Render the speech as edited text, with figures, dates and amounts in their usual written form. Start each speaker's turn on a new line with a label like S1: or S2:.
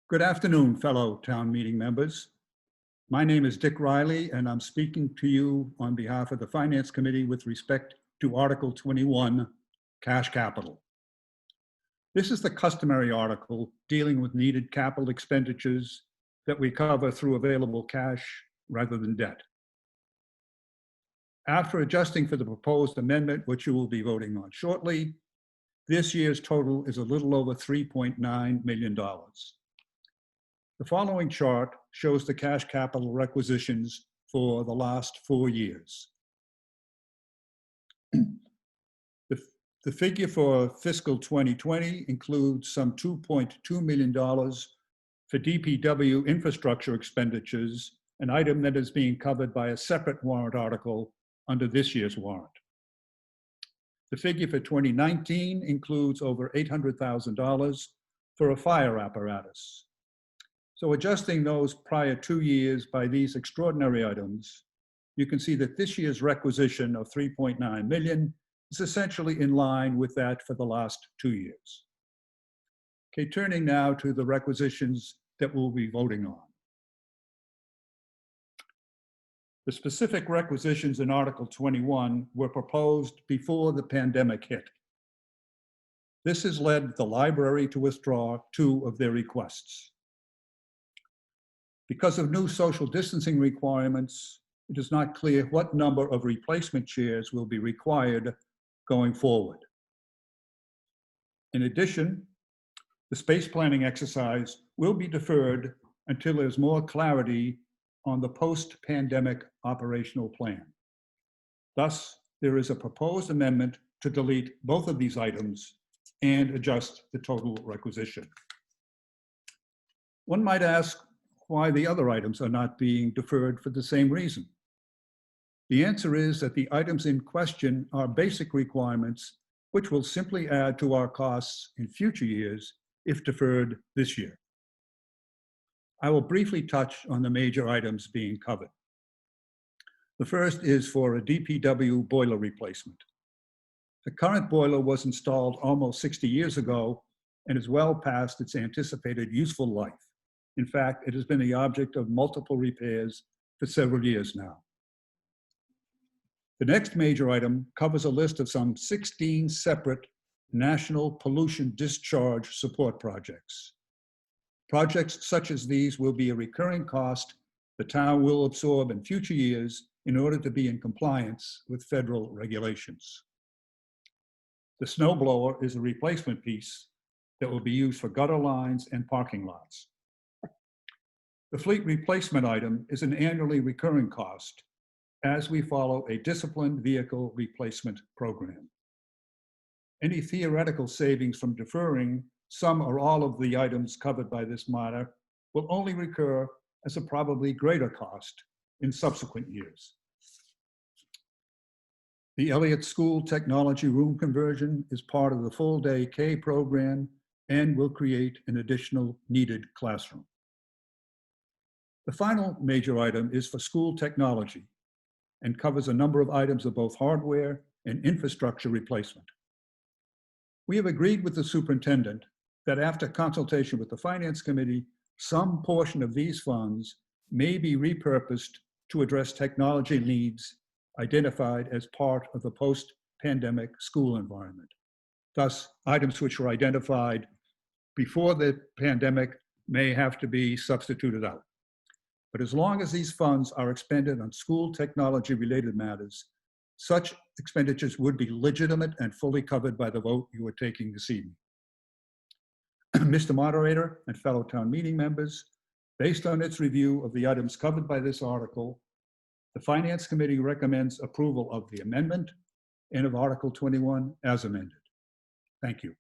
S1: Good afternoon, fellow town meeting members. My name is Dick Riley, and I'm speaking to you on behalf of the Finance Committee with respect to Article 21, Cash Capital. This is the customary article dealing with needed capital expenditures that we cover through available cash rather than debt. After adjusting for the proposed amendment, which you will be voting on shortly, this year's total is a little over $3.9 million. The following chart shows the cash capital requisitions for the last 4 years. The figure for fiscal 2020 includes some $2.2 million for DPW infrastructure expenditures, an item that is being covered by a separate warrant article under this year's warrant. The figure for 2019 includes over $800,000 for a fire apparatus. So adjusting those prior 2 years by these extraordinary items, you can see that this year's requisition of $3.9 million is essentially in line with that for the last 2 years. Okay, turning now to the requisitions that we'll be voting on. The specific requisitions in Article 21 were proposed before the pandemic hit. This has led the library to withdraw 2 of their requests. Because of new social distancing requirements, it is not clear what number of replacement chairs will be required going forward. In addition, the space planning exercise will be deferred until there's more clarity on the post-pandemic operational plan. Thus, there is a proposed amendment to delete both of these items and adjust the total requisition. One might ask why the other items are not being deferred for the same reason. The answer is that the items in question are basic requirements which will simply add to our costs in future years if deferred this year. I will briefly touch on the major items being covered. The first is for a DPW boiler replacement. The current boiler was installed almost 60 years ago and is well past its anticipated useful life. In fact, it has been the object of multiple repairs for several years now. The next major item covers a list of some 16 separate national pollution discharge support projects. Projects such as these will be a recurring cost the town will absorb in future years in order to be in compliance with federal regulations. The snow blower is a replacement piece that will be used for gutter lines and parking lots. The fleet replacement item is an annually recurring cost as we follow a disciplined vehicle replacement program. Any theoretical savings from deferring some or all of the items covered by this matter will only recur as a probably greater cost in subsequent years. The Elliott School Technology Room conversion is part of the full-day K program and will create an additional needed classroom. The final major item is for school technology and covers a number of items of both hardware and infrastructure replacement. We have agreed with the superintendent that after consultation with the Finance Committee, some portion of these funds may be repurposed to address technology needs identified as part of the post-pandemic school environment. Thus, items which were identified before the pandemic may have to be substituted out. But as long as these funds are expended on school technology-related matters, such expenditures would be legitimate and fully covered by the vote you are taking this evening. Mr. Moderator and fellow town meeting members, based on its review of the items covered by this article, the Finance Committee recommends approval of the amendment and of Article 21 as amended. Thank you.